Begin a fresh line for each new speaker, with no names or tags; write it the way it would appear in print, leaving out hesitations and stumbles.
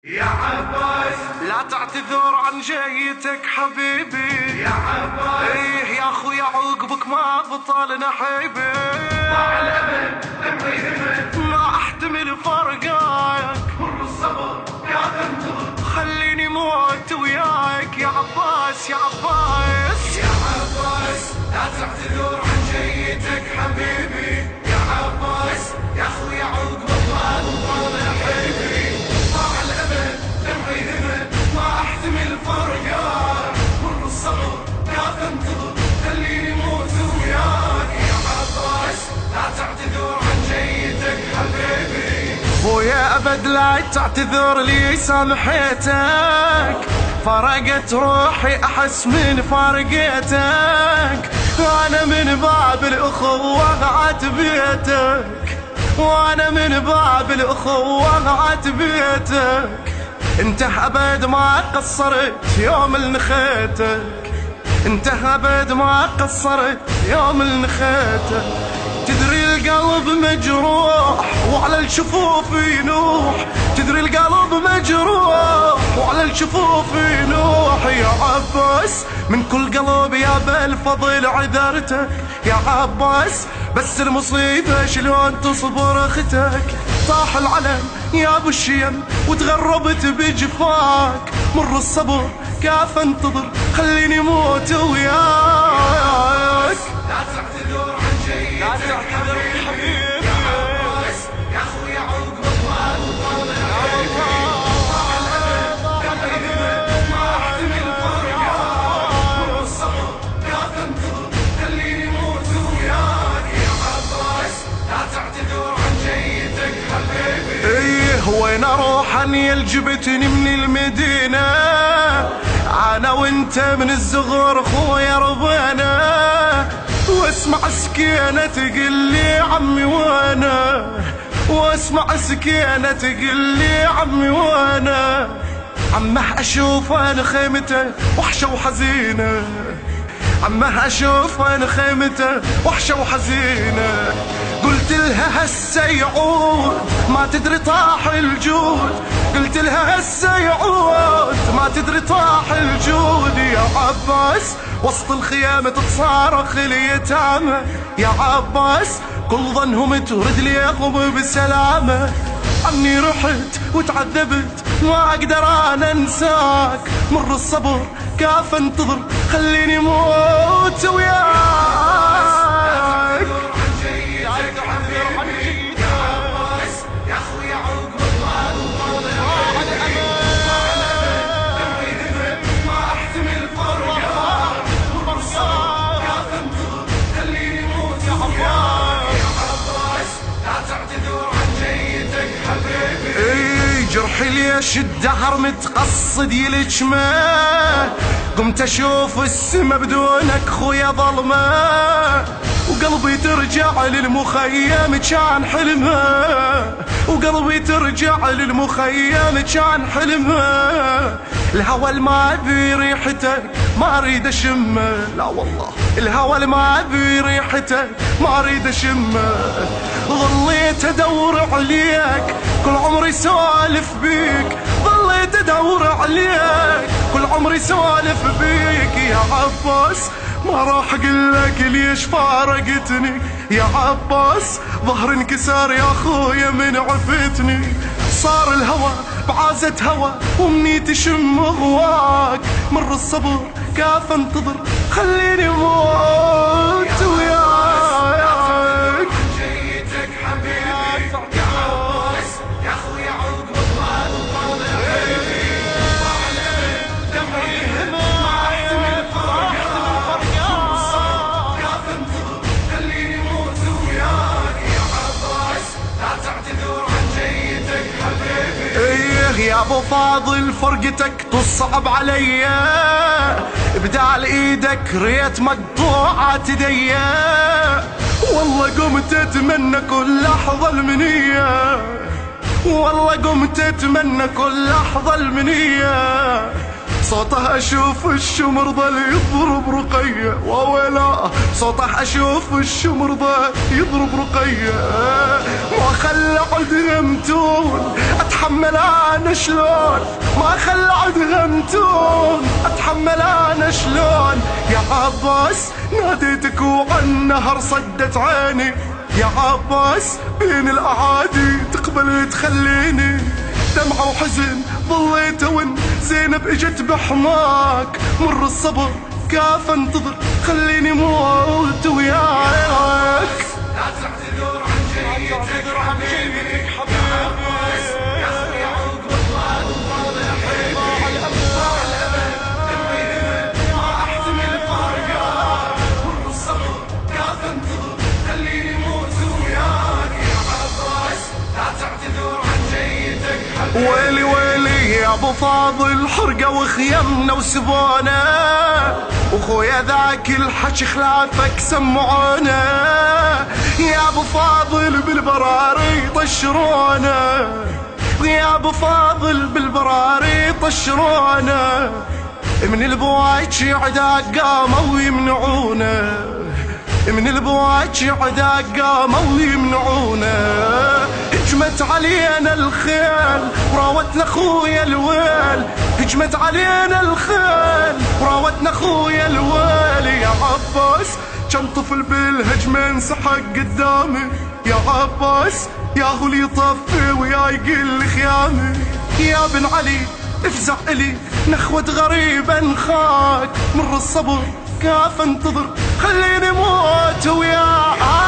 يا عباس
لا تعتذر عن جيتك حبيبي
يا عباس،
ايه يا اخويا عقبك ما بطل نحيبي،
مع الأمل دمعي همل،
ما احتمل فرقاك
مر الصبر قاعد انتظر،
خليني موت وياك يا عباس يا عباس.
يا عباس لا تعتذر عن جيتك حبيبي، يا عباس يا اخويا عقبك ما بطل نحيبي، مع الأمل دمعي همل، ما احتمل فرقاك، مر الصبر قاعد انتظر، خليني موت وياك يا عباس لا تعتذر عن جيتك حبيبي.
خويا ابد لا تعتذر لي سامحيتك، فرقت روحي احس من فارقيتك، وانا من باب الاخوة عاتبيتك، وانا من باب الاخوة عاتبيتك، انت ابد ما قصرت يوم النخيتك، انت ابد ما قصرت يوم النخيتك، تدري القلب مجروح وعلى الشفوف ينوح، تدري القلب مجروح وعلى الشفوف ينوح، يا عباس من كل قلب يا بالفضل عذرتك، يا عباس بس المصيبة شلون تصبر اختك، طاح العلم يا ابو الشيم وتغربت بجفاك، مر الصبر كاف انتظر خليني موت وياك.
لا تعتذر عن جيتك حبيبي، يا عباس يا اخويا عقبك ما بطل نحيبي، مع الأمل دمعي همل، ما احتمل فرقاك، مر الصبر قاعد انتظر خليني موت وياك، يا عباس لا تعتذر عن جيتك حبيبي.
ايه وين اروح اني الجبتني من المدينة، انا وانت من الزغر خويا ربنا، واسمع سكينة تقول لي عمي وانا، واسمع سكينة تقول لي عمي وانا، عمه اشوف انا خيمته وحشة وحزينة، عمه اشوف انا خيمته وحشة وحزينة، قلت لها هسه يعود ما تدري طاح الجود، قلت لها هسه يعود ما تدري طاح الجود، يا عباس وسط الخيام تتصارخ اليتامى، يا عباس كل ظنهم ترد لي يغضب بسلامة، عني رحت وتعذبت ما اقدر انا انساك، مر الصبر كاف انتظر خليني موت وياك. جرحي ليش الدهر متقصد يلجمه، قمت اشوف السما بدونك خويا ظلمه، وقلبي ترجع للمخيم كان حلمه، وقلبي ترجع للمخيم كان حلمه، الهوى ما بريحتك ما اريد اشمه، لا والله الهوى ما بريحتك ما اريد اشمه، ظليت ادور عليك كل عمري سوالف بيك، ظليت ادور عليك كل عمري سوالف بيك، يا عباس ما راح اقلك ليش فارقتني، يا عباس ظهر انكسر يا خويا من عفتني، صار الهوى بعازة هوى ومني تشم غواك، مر الصبر كاف انتظر خليني موت وياك.
جيتك حبيبي يا عباس يا اخويا عقبك ما بطل نحيبي، مع الأمل دمعي همل، ما احتمل فرقاك، مر الصبر قاعد انتظر خليني موت وياك، يا عباس لا تعتذر عن جيتك حبيبي.
ايه يا ابو فاضل فرقتك تصعب عليا، بدال ايدك ريت مقطوعة ايديا، والله قمت اتمنى كل لحظة المنية، والله قمت اتمنى كل لحظة المنية، صوته اشوف الشمر ظل يضرب رقية، وويلا صوته اشوف الشمر ظل يضرب رقية، ما خلى عدنا متون اتحمل اتحمل انا شلون ما خلى عدها متون، اتحمل انا شلون يا عباس ناديتك وعن نهر صدت عيني، يا عباس بين الاعادي تقبل تخليني، دمعة وحزن ظليت ون زينب اجت بحماك، مر الصبر كاف انتظر خليني موت وياك.
لا تعتذر عن جيتك حبيبي يا عباس يا اخوي عقب الله وطال حبيبي، ضاع الامل دمعي همل ما احتمل فارقاك، مر الصبر كاف انتظر خليني موت وياك يا عباس لا تعتذر عن جيتك حبيبي.
ويلي ويلي يا ابو فاضل حرقه وخيمنا وسبونا، وخويا ذاك الحكي خلافك سمعونا، يا ابو فاضل بالبراري طشرونا، يا ابو فاضل بالبراري طشرونا، من البوايج عداق قاموا يمنعونا، من البوايج عداق قاموا يمنعونا، هجمت علينا الخيل وراوتنا اخويا الويل، هجمت علينا الخيل وراوتنا اخويا الويل، يا عباس كان طفل بالهجمة انسحق قدامي، يا عباس يا هو اللي يطفي ويا يقل خيامي، يا بن علي افزع الي نخوة غريبة نخاك، مر الصبر كاف انتظر خليني موت وياك.